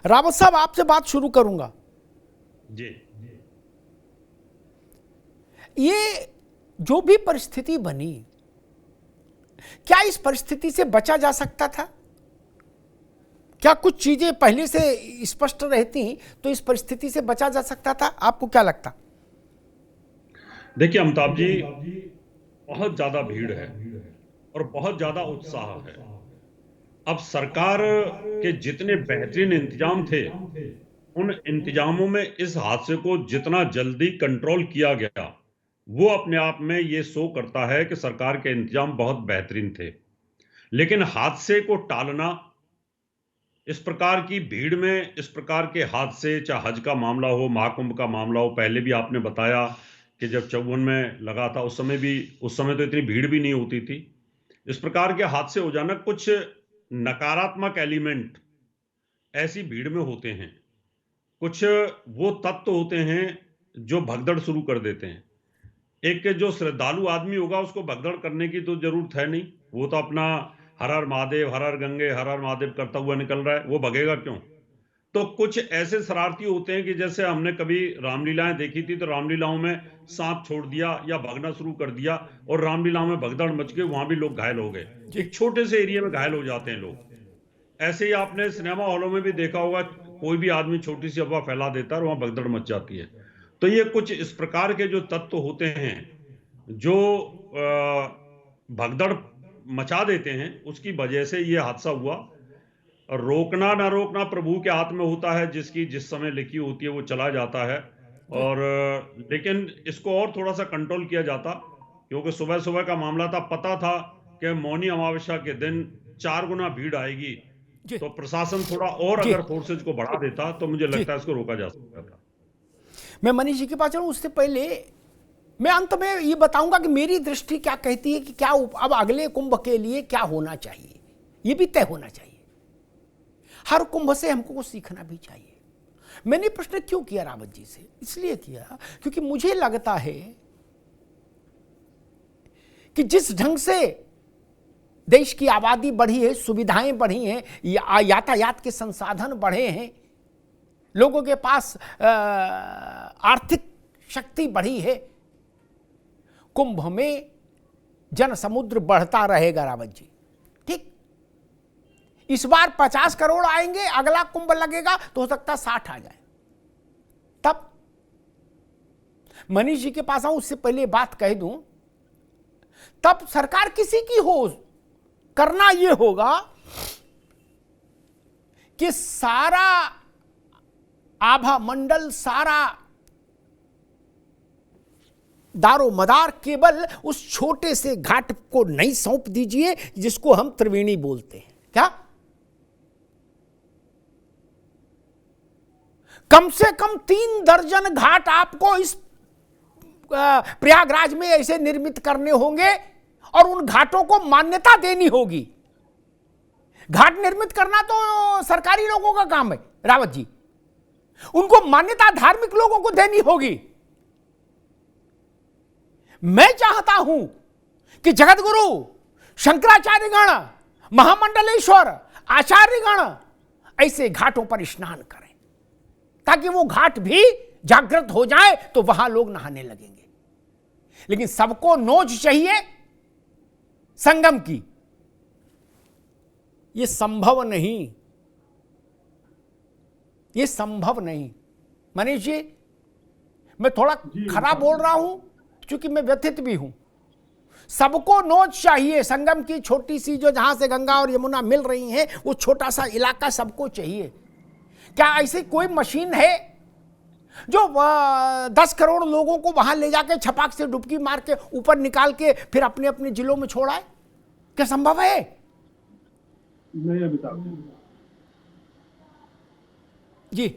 रावत साहब, आपसे बात शुरू करूंगा। जी, ये जो भी परिस्थिति बनी, क्या इस परिस्थिति से बचा जा सकता था? क्या कुछ चीजें पहले से स्पष्ट रहती तो इस परिस्थिति से बचा जा सकता था? आपको क्या लगता? देखिए अमिताभ जी, बहुत ज्यादा भीड़ है और बहुत ज्यादा उत्साह है। अब सरकार के जितने बेहतरीन इंतजाम थे, उन इंतजामों में इस हादसे को जितना जल्दी कंट्रोल किया गया, वो अपने आप में ये शो करता है कि सरकार के इंतजाम बहुत बेहतरीन थे। लेकिन हादसे को टालना, इस प्रकार की भीड़ में इस प्रकार के हादसे, चाहे हज का मामला हो, महाकुंभ का मामला हो, पहले भी आपने बताया कि जब 54 में लगा था, उस समय तो इतनी भीड़ भी नहीं होती थी। इस प्रकार के हादसे हो जाना, कुछ नकारात्मक एलिमेंट ऐसी भीड़ में होते हैं, कुछ वो तत्व होते हैं जो भगदड़ शुरू कर देते हैं। एक जो श्रद्धालु आदमी होगा, उसको भगदड़ करने की तो जरूरत है नहीं, वो तो अपना हर हर महादेव, हर हर गंगे, हर हर महादेव करता हुआ निकल रहा है, वो भगेगा क्यों? तो कुछ ऐसे शरारती होते हैं कि जैसे हमने कभी रामलीलाएं देखी थी, तो रामलीलाओं में सांप छोड़ दिया या भागना शुरू कर दिया और रामलीलाओं में भगदड़ मच गई, वहां भी लोग घायल हो गए। एक छोटे से एरिया में घायल हो जाते हैं लोग। ऐसे ही आपने सिनेमा हॉलों में भी देखा होगा, कोई भी आदमी छोटी सी अफवाह फैला देता है और वहां भगदड़ मच जाती है। तो ये कुछ इस प्रकार के जो तत्व होते हैं जो भगदड़ मचा देते हैं, उसकी वजह से ये हादसा हुआ। और रोकना ना रोकना प्रभु के हाथ में होता है, जिसकी जिस समय लिखी होती है वो चला जाता है। और लेकिन इसको और थोड़ा सा कंट्रोल किया जाता, क्योंकि सुबह सुबह का मामला था, पता था कि मौनी अमावस्या के दिन 4 गुना भीड़ आएगी, तो प्रशासन थोड़ा और अगर फोर्सेज को बढ़ा देता तो मुझे लगता है इसको रोका जा सकता था। मैं मनीष जी के पास चलूं, उससे पहले मैं अंत में ये बताऊंगा कि मेरी दृष्टि क्या कहती है कि क्या अब अगले कुंभ के लिए क्या होना चाहिए, ये भी तय होना चाहिए। हर कुंभ से हमको कुछ सीखना भी चाहिए। मैंने प्रश्न क्यों किया रावत जी से? इसलिए किया क्योंकि मुझे लगता है कि जिस ढंग से देश की आबादी बढ़ी है, सुविधाएं बढ़ी हैं, यातायात के संसाधन बढ़े हैं, लोगों के पास आर्थिक शक्ति बढ़ी है, कुंभ में जन समुद्र बढ़ता रहेगा रावत जी। ठीक, इस बार 50 करोड़ आएंगे, अगला कुंभ लगेगा तो हो सकता 60 आ जाए। तब मनीष जी के पास आऊं, उससे पहले बात कह दूं, तब सरकार किसी की हो, करना यह होगा कि सारा आभा मंडल, सारा दारो मदार केवल उस छोटे से घाट को नहीं सौंप दीजिए जिसको हम त्रिवेणी बोलते हैं। क्या कम से कम 3 दर्जन घाट आपको इस प्रयागराज में ऐसे निर्मित करने होंगे और उन घाटों को मान्यता देनी होगी। घाट निर्मित करना तो सरकारी लोगों का काम है रावत जी, उनको मान्यता धार्मिक लोगों को देनी होगी। मैं चाहता हूं कि जगतगुरु शंकराचार्यगण, महामंडलेश्वर, आचार्यगण ऐसे घाटों पर स्नान करें ताकि वो घाट भी जागृत हो जाए तो वहां लोग नहाने लगेंगे। लेकिन सबको नोच चाहिए संगम की, ये संभव नहीं, ये संभव नहीं। मनीष जी, मैं थोड़ा खराब बोल रहा हूं क्योंकि मैं व्यथित भी हूं। सबको नोच चाहिए, संगम की छोटी सी जो जहां से गंगा और यमुना मिल रही हैं, वो छोटा सा इलाका सबको चाहिए। क्या ऐसी कोई मशीन है जो 10 करोड़ लोगों को वहां ले जाके छपाक से डुबकी मार के ऊपर निकाल के फिर अपने अपने जिलों में छोड़ा है? क्या संभव है? नहीं अमिताभ जी।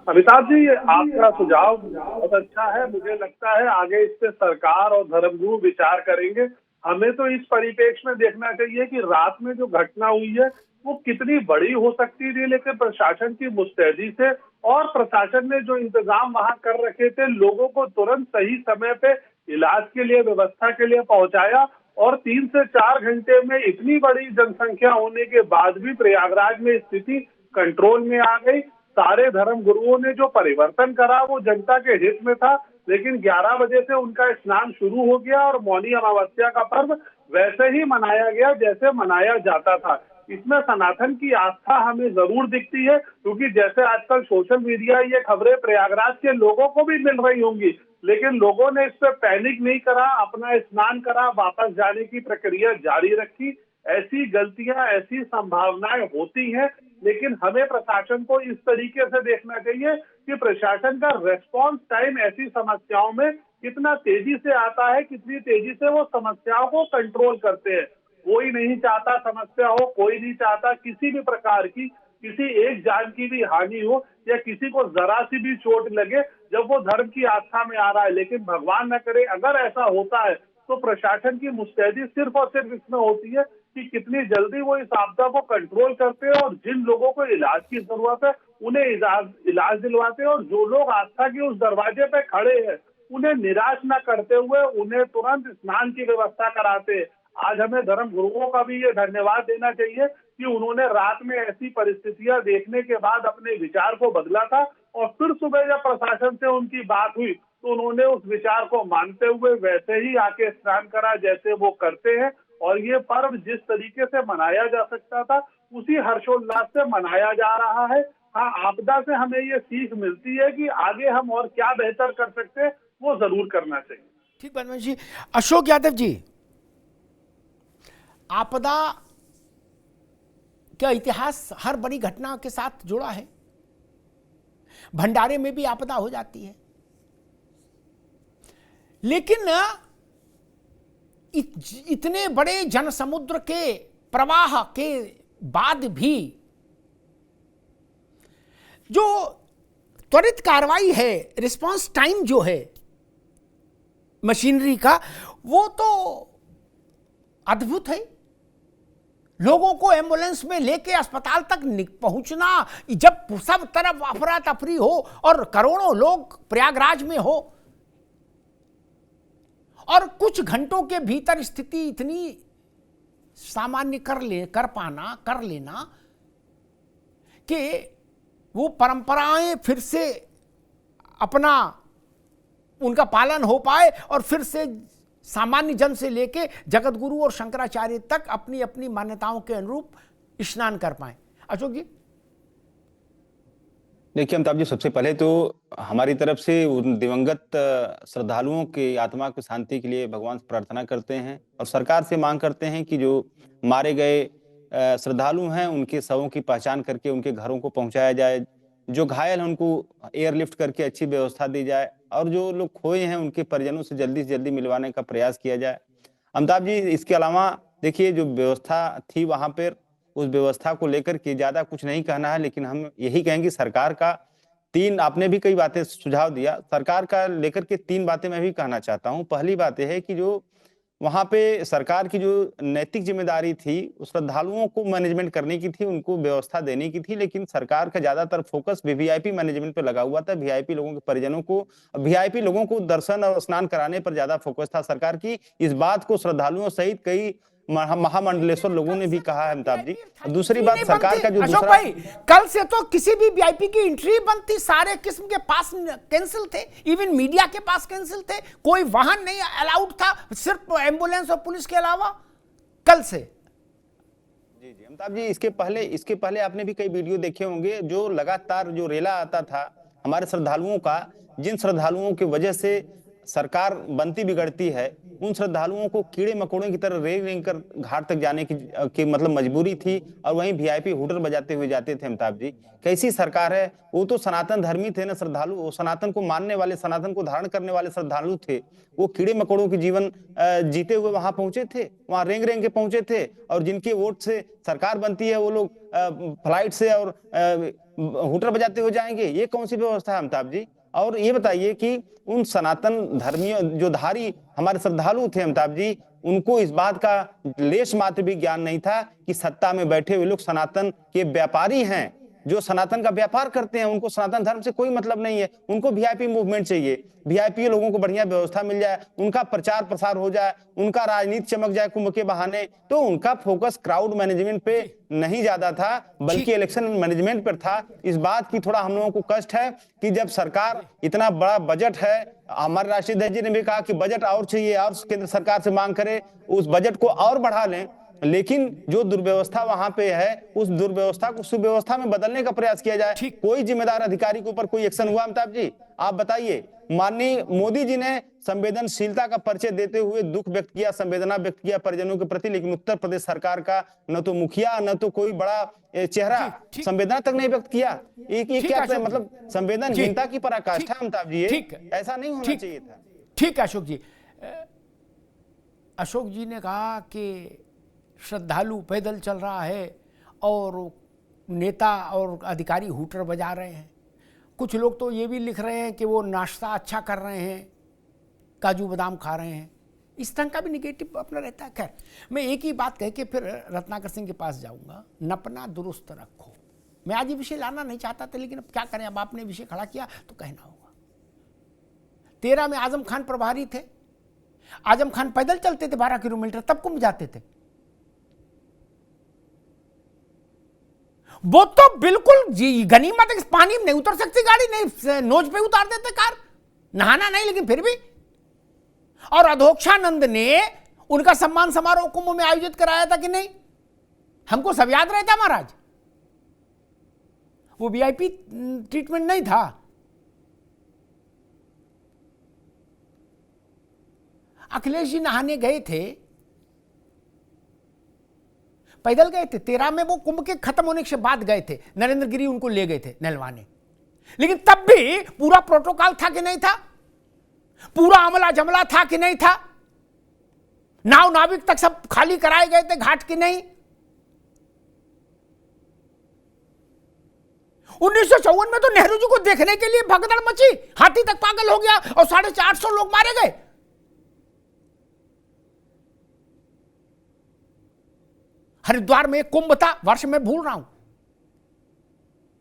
अमिताभ जी, आपका सुझाव बहुत अच्छा है। मुझे लगता है आगे इस पे सरकार और धर्मगुरु विचार करेंगे। हमें तो इस परिप्रेक्ष्य में देखना चाहिए कि रात में जो घटना हुई है वो कितनी बड़ी हो सकती थी, लेकिन प्रशासन की मुस्तैदी से और प्रशासन ने जो इंतजाम वहां कर रखे थे, लोगों को तुरंत सही समय पे इलाज के लिए, व्यवस्था के लिए पहुंचाया। और 3 से 4 घंटे में इतनी बड़ी जनसंख्या होने के बाद भी प्रयागराज में स्थिति कंट्रोल में आ गई। सारे धर्म गुरुओं ने जो परिवर्तन करा वो जनता के हित में था, लेकिन 11 बजे से उनका स्नान शुरू हो गया और मौनी अमावस्या का पर्व वैसे ही मनाया गया जैसे मनाया जाता था। इसमें सनातन की आस्था हमें जरूर दिखती है, क्योंकि जैसे आजकल सोशल मीडिया ये खबरें प्रयागराज के लोगों को भी मिल रही होंगी, लेकिन लोगों ने इस पर पैनिक नहीं करा, अपना स्नान करा, वापस जाने की प्रक्रिया जारी रखी। ऐसी गलतियां, ऐसी संभावनाएं होती हैं, लेकिन हमें प्रशासन को इस तरीके से देखना चाहिए कि प्रशासन का रेस्पॉन्स टाइम ऐसी समस्याओं में कितना तेजी से आता है, कितनी तेजी से वो समस्याओं को कंट्रोल करते हैं। कोई नहीं चाहता समस्या हो, कोई नहीं चाहता किसी भी प्रकार की किसी एक जान की भी हानि हो या किसी को जरा सी भी चोट लगे जब वो धर्म की आस्था में आ रहा है। लेकिन भगवान न करे अगर ऐसा होता है तो प्रशासन की मुस्तैदी सिर्फ और सिर्फ इसमें होती है कि कितनी जल्दी वो इस आपदा को कंट्रोल करते हैं और जिन लोगों को इलाज की जरूरत है उन्हें इलाज दिलवाते हैं, और जो लोग आस्था के उस दरवाजे पे खड़े हैं उन्हें निराश न करते हुए उन्हें तुरंत स्नान की व्यवस्था कराते हैं। आज हमें धर्म गुरुओं का भी ये धन्यवाद देना चाहिए कि उन्होंने रात में ऐसी परिस्थितियां देखने के बाद अपने विचार को बदला था, और फिर सुबह जब प्रशासन से उनकी बात हुई तो उन्होंने उस विचार को मानते हुए वैसे ही आके स्नान करा जैसे वो करते हैं। और ये पर्व जिस तरीके से मनाया जा सकता था उसी हर्षोल्लास से मनाया जा रहा है। हाँ, आपदा से हमें ये सीख मिलती है कि आगे हम और क्या बेहतर कर सकते हैं, वो जरूर करना चाहिए। ठीक बनवारी जी। अशोक यादव जी, आपदा का इतिहास हर बड़ी घटना के साथ जुड़ा है। भंडारे में भी आपदा हो जाती है, लेकिन इतने बड़े जनसमुद्र के प्रवाह के बाद भी जो त्वरित कार्रवाई है, रिस्पांस टाइम जो है मशीनरी का, वो तो अद्भुत है। लोगों को एम्बुलेंस में लेके अस्पताल तक पहुंचना, जब सब तरफ अफरा तफरी हो और करोड़ों लोग प्रयागराज में हो, और कुछ घंटों के भीतर स्थिति इतनी सामान्य कर लेना कि वो परंपराएं फिर से अपना उनका पालन हो पाए और फिर से सामान्य जन से लेके जगत गुरु और शंकराचार्य तक अपनी अपनी मान्यताओं के अनुरूप स्नान कर पाए। अशोक जी, देखिए अमिताभ जी, सबसे पहले तो हमारी तरफ से उन दिवंगत श्रद्धालुओं की आत्मा की शांति के लिए भगवान से प्रार्थना करते हैं और सरकार से मांग करते हैं कि जो मारे गए श्रद्धालु हैं उनके शवों की पहचान करके उनके घरों को पहुंचाया जाए, जो घायल हैं उनको एयरलिफ्ट करके अच्छी व्यवस्था दी जाए और जो लोग खोए हैं उनके परिजनों से जल्दी मिलवाने का प्रयास किया जाए। अमिताभ जी, इसके अलावा देखिए जो व्यवस्था थी वहां पर, उस व्यवस्था को लेकर के ज्यादा कुछ नहीं कहना है, लेकिन हम यही कहेंगे सरकार का आपने भी कई बातें सुझाव दिया, सरकार का लेकर के 3 बातें मैं भी कहना चाहता हूं। पहली बात यह है कि जो वहां पे सरकार की जो नैतिक जिम्मेदारी थी, उस श्रद्धालुओं को मैनेजमेंट करने की थी, उनको व्यवस्था देने की थी, लेकिन सरकार का ज्यादातर फोकस वीवीआईपी मैनेजमेंट पे लगा हुआ था। वीआईपी लोगों के परिजनों को, वीआईपी लोगों को दर्शन और स्नान कराने पर ज्यादा फोकस था सरकार की। इस बात को श्रद्धालुओं सहित कई महामंडलेश्वर लोगों ने भी कहा है अमिताभ जी। दूसरी बात, सरकार का जो अशोक भाई, कल से तो किसी भी वीआईपी की एंट्री बंद थी, सारे किस्म के पास कैंसिल थे, इवन मीडिया के पास कैंसिल थे, कोई वाहन नहीं अलाउड था, सिर्फ एम्बुलेंस और पुलिस के अलावा कल से। जी अमिताभ जी, इसके पहले आपने भी कई वीडियो देखे होंगे जो लगातार जो रेला आता था हमारे श्रद्धालुओं का, जिन श्रद्धालुओं की वजह से सरकार बनती बिगड़ती है, उन श्रद्धालुओं को कीड़े मकोड़ों की तरह रेंग कर घाट तक जाने की मतलब मजबूरी थी, और वहीं वीआईपी हुटर बजाते हुए जाते थे। अमिताभ जी, कैसी सरकार है? वो तो सनातन धर्मी थे ना श्रद्धालु, वो सनातन को मानने वाले, सनातन को धारण करने वाले श्रद्धालु थे। वो कीड़े मकोड़ों की जीवन जीते हुए वहां पहुंचे थे, वहां रेंग के पहुंचे थे, और जिनके वोट से सरकार बनती है वो लोग फ्लाइट से और हुटर बजाते हुए जाएंगे। ये कौन सी व्यवस्था है अमिताभ जी? और ये बताइए कि उन सनातन धर्मियों जो धारी हमारे श्रद्धालु थे अमिताभ जी, उनको इस बात का लेश मात्र भी ज्ञान नहीं था कि सत्ता में बैठे हुए लोग सनातन के व्यापारी हैं, जो सनातन का व्यापार करते हैं, उनको सनातन धर्म से कोई मतलब नहीं है, उनको वीआईपी मूवमेंट चाहिए, वीआईपी लोगों को बढ़िया व्यवस्था मिल जाए, उनका प्रचार प्रसार हो जाए, उनका राजनीति चमक जाए कुंभ के बहाने। तो उनका फोकस क्राउड मैनेजमेंट पे नहीं ज्यादा था, बल्कि इलेक्शन मैनेजमेंट पर था। इस बात की थोड़ा हम लोगों को कष्ट है कि जब सरकार इतना बड़ा बजट है, हमारे राष्ट्रीय अध्यक्ष जी ने भी कहा कि बजट और चाहिए और केंद्र सरकार से मांग करे, उस बजट को और बढ़ा लें, लेकिन जो दुर्व्यवस्था वहां पे है उस दुर्व्यवस्था को सुव्यवस्था में बदलने का प्रयास किया जाए। कोई जिम्मेदार अधिकारी के ऊपर कोई एक्शन हुआ अमिताभ जी? आप बताइए। माननीय मोदी जी ने संवेदनशीलता का परिचय देते हुए दुख व्यक्त किया, संवेदना व्यक्त किया परिजनों के प्रति, लेकिन उत्तर प्रदेश सरकार का न तो मुखिया न तो कोई बड़ा चेहरा संवेदना तक नहीं व्यक्त किया। ये क्या मतलब संवेदनहीनता की पराकाष्ठा अमिताभ जी, ऐसा नहीं होना चाहिए था। ठीक है अशोक जी। अशोक जी ने कहा कि श्रद्धालु पैदल चल रहा है और नेता और अधिकारी हूटर बजा रहे हैं। कुछ लोग तो ये भी लिख रहे हैं कि वो नाश्ता अच्छा कर रहे हैं, काजू बादाम खा रहे हैं। इस ढंग का भी निगेटिव अपना रहता है। खैर, मैं एक ही बात कह के फिर रत्नाकर सिंह के पास जाऊंगा। नपना दुरुस्त रखो। मैं आज ये विषय लाना नहीं चाहता था, लेकिन अब क्या करें, अब आपने विषय खड़ा किया तो कहना होगा। 13 में आजम खान प्रभारी थे। आजम खान पैदल चलते थे 12 किलोमीटर, तब कुंभ जाते थे। वो तो बिल्कुल गनीमत है, पानी में नहीं उतर सकती गाड़ी, नहीं नोज पे उतार देते कार, नहाना नहीं, लेकिन फिर भी। और अधोक्षानंद ने उनका सम्मान समारोह कुंभ में आयोजित कराया था कि नहीं? हमको सब याद रहता महाराज। वो वीआईपी ट्रीटमेंट नहीं था। अखिलेश जी नहाने गए थे, पैदल गए थे। 13 में वो कुंभ के खत्म होने के बाद गए थे, नरेंद्र गिरी उनको ले गए थे नहलवाने। लेकिन तब भी पूरा प्रोटोकॉल था कि नहीं था? पूरा अमला जमला था कि नहीं था? नाव नाविक तक सब खाली कराए गए थे घाट की नहीं? 1954 में तो नेहरू जी को देखने के लिए भगदड़ मची, हाथी तक पागल हो गया और 450 लोग मारे गए। हरिद्वार में एक कुंभ था, वर्ष में भूल रहा हूं।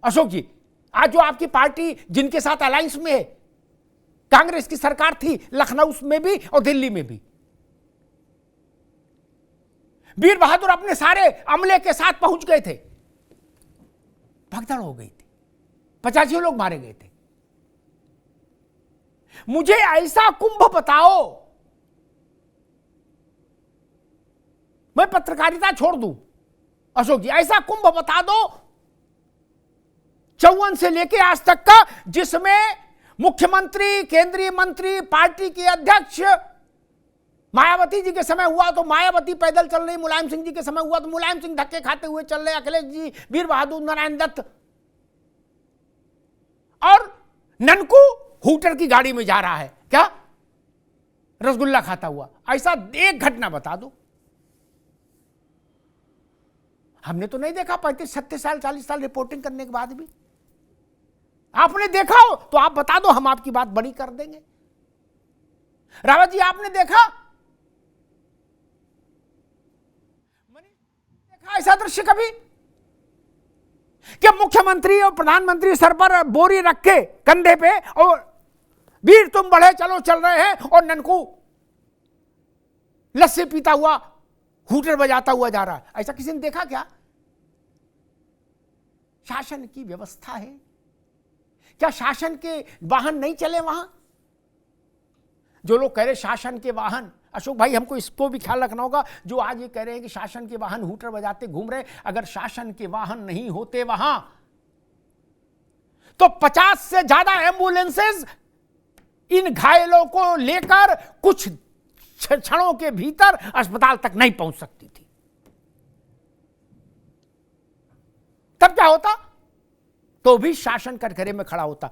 अशोक जी, आज जो आपकी पार्टी जिनके साथ अलायंस में है, कांग्रेस की सरकार थी लखनऊ में भी और दिल्ली में भी। वीर बहादुर अपने सारे अमले के साथ पहुंच गए थे, भगदड़ हो गई थी, 85 लोग मारे गए थे। मुझे ऐसा कुंभ बताओ, मैं पत्रकारिता छोड़ दूं। अशोक जी, ऐसा कुंभ बता दो 54 से लेके आज तक का, जिसमें मुख्यमंत्री, केंद्रीय मंत्री, पार्टी के अध्यक्ष, मायावती जी के समय हुआ तो मायावती पैदल चल रही, मुलायम सिंह जी के समय हुआ तो मुलायम सिंह धक्के खाते हुए चल रहे, अखिलेश जी, वीर बहादुर, नारायण दत्त, और ननकू हूटर की गाड़ी में जा रहा है, क्या रसगुल्ला खाता हुआ। ऐसा एक घटना बता दो। हमने तो नहीं देखा 35-36 साल 40 साल रिपोर्टिंग करने के बाद भी। आपने देखा हो तो आप बता दो, हम आपकी बात बड़ी कर देंगे। रावत जी, आपने देखा ऐसा दृश्य कभी कि मुख्यमंत्री और प्रधानमंत्री सर पर बोरी रख के कंधे पे, और वीर तुम बढ़े चलो चल रहे हैं, और ननकू लस्सी पीता हुआ हूटर बजाता हुआ जा रहा है? ऐसा किसी ने देखा क्या? शासन की व्यवस्था है क्या? शासन के वाहन नहीं चले वहां? जो लोग कह रहे शासन के वाहन, अशोक भाई हमको इसको भी ख्याल रखना होगा। जो आज ये कह रहे हैं कि शासन के वाहन हूटर बजाते घूम रहे, अगर शासन के वाहन नहीं होते वहां तो 50 से ज्यादा एम्बुलेंसेस इन घायलों को लेकर कुछ क्षणों के भीतर अस्पताल तक नहीं पहुंच सकती थी। तब क्या होता? तो भी शासन कटघरे में खड़ा होता।